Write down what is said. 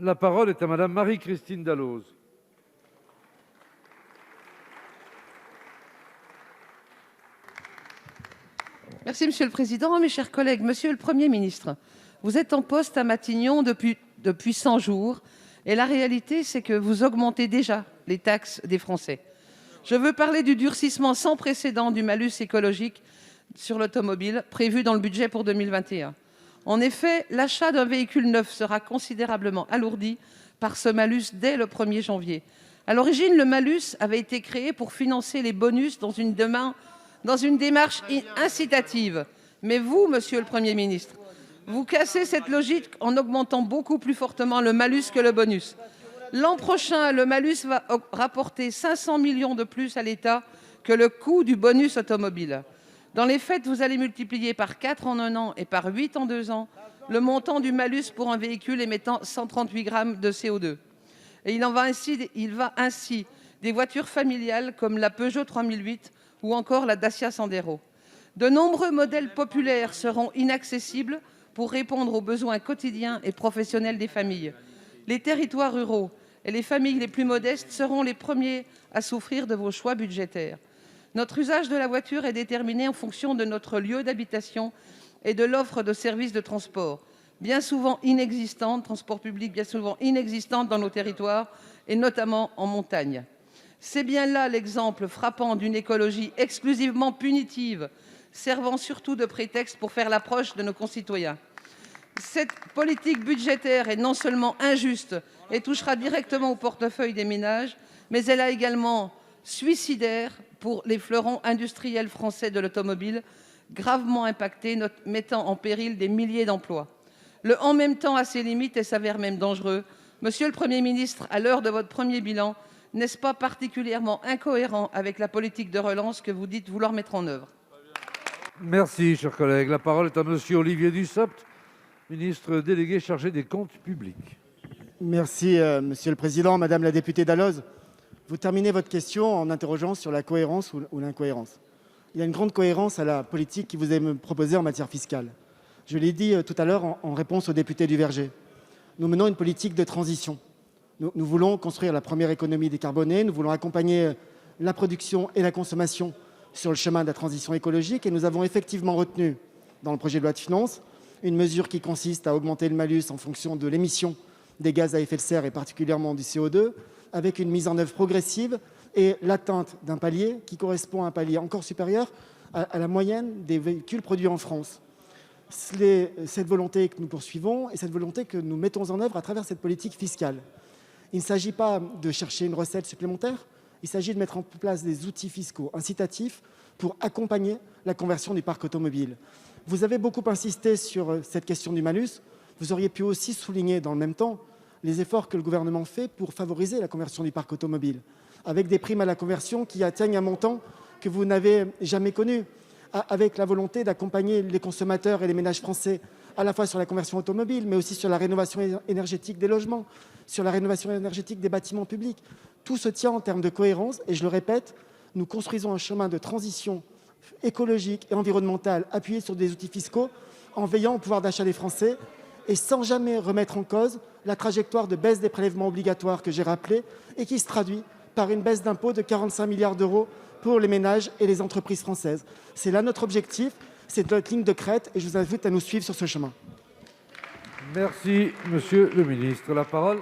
La parole est à Madame Marie-Christine Dalloz. Merci Monsieur le Président, mes chers collègues. Monsieur le Premier ministre, vous êtes en poste à Matignon depuis 100 jours et la réalité, c'est que vous augmentez déjà les taxes des Français. Je veux parler du durcissement sans précédent du malus écologique sur l'automobile prévu dans le budget pour 2021. En effet, l'achat d'un véhicule neuf sera considérablement alourdi par ce malus dès le 1er janvier. À l'origine, le malus avait été créé pour financer les bonus dans une démarche incitative. Mais vous, monsieur le Premier ministre, vous cassez cette logique en augmentant beaucoup plus fortement le malus que le bonus. L'an prochain, le malus va rapporter 500 millions de plus à l'État que le coût du bonus automobile. Dans les faits, vous allez multiplier par 4 en un an et par 8 en 2 ans le montant du malus pour un véhicule émettant 138 grammes de CO2. Et il va ainsi des voitures familiales comme la Peugeot 3008 ou encore la Dacia Sandero. De nombreux modèles populaires seront inaccessibles pour répondre aux besoins quotidiens et professionnels des familles. Les territoires ruraux et les familles les plus modestes seront les premiers à souffrir de vos choix budgétaires. Notre usage de la voiture est déterminé en fonction de notre lieu d'habitation et de l'offre de services de transport, transport public bien souvent inexistante dans nos territoires, et notamment en montagne. C'est bien là l'exemple frappant d'une écologie exclusivement punitive, servant surtout de prétexte pour faire l'approche de nos concitoyens. Cette politique budgétaire est non seulement injuste et touchera directement au portefeuille des ménages, mais elle est également suicidaire pour les fleurons industriels français de l'automobile, gravement impactés, mettant en péril des milliers d'emplois. Le « en même temps » a ses limites et s'avère même dangereux. Monsieur le Premier ministre, à l'heure de votre premier bilan, n'est-ce pas particulièrement incohérent avec la politique de relance que vous dites vouloir mettre en œuvre ? Merci, cher collègue. La parole est à Monsieur Olivier Dussopt, ministre délégué chargé des comptes publics. Merci, Monsieur le Président. Madame la députée Dalloz, vous terminez votre question en interrogeant sur la cohérence ou l'incohérence. Il y a une grande cohérence à la politique qui vous est proposée en matière fiscale. Je l'ai dit tout à l'heure en réponse au député du Verger. Nous menons une politique de transition. Nous voulons construire la première économie décarbonée, nous voulons accompagner la production et la consommation sur le chemin de la transition écologique et nous avons effectivement retenu dans le projet de loi de finances une mesure qui consiste à augmenter le malus en fonction de l'émission des gaz à effet de serre et particulièrement du CO2 avec une mise en œuvre progressive et l'atteinte d'un palier qui correspond à un palier encore supérieur à la moyenne des véhicules produits en France. C'est cette volonté que nous poursuivons et cette volonté que nous mettons en œuvre à travers cette politique fiscale. Il ne s'agit pas de chercher une recette supplémentaire, il s'agit de mettre en place des outils fiscaux incitatifs pour accompagner la conversion du parc automobile. Vous avez beaucoup insisté sur cette question du malus. Vous auriez pu aussi souligner dans le même temps les efforts que le gouvernement fait pour favoriser la conversion du parc automobile, avec des primes à la conversion qui atteignent un montant que vous n'avez jamais connu, avec la volonté d'accompagner les consommateurs et les ménages français à la fois sur la conversion automobile, mais aussi sur la rénovation énergétique des logements, sur la rénovation énergétique des bâtiments publics. Tout se tient en termes de cohérence et je le répète, nous construisons un chemin de transition écologique et environnementale appuyé sur des outils fiscaux en veillant au pouvoir d'achat des Français et sans jamais remettre en cause la trajectoire de baisse des prélèvements obligatoires que j'ai rappelée et qui se traduit par une baisse d'impôts de 45 milliards d'euros pour les ménages et les entreprises françaises. C'est là notre objectif, c'est notre ligne de crête et je vous invite à nous suivre sur ce chemin. Merci, Monsieur le ministre. La parole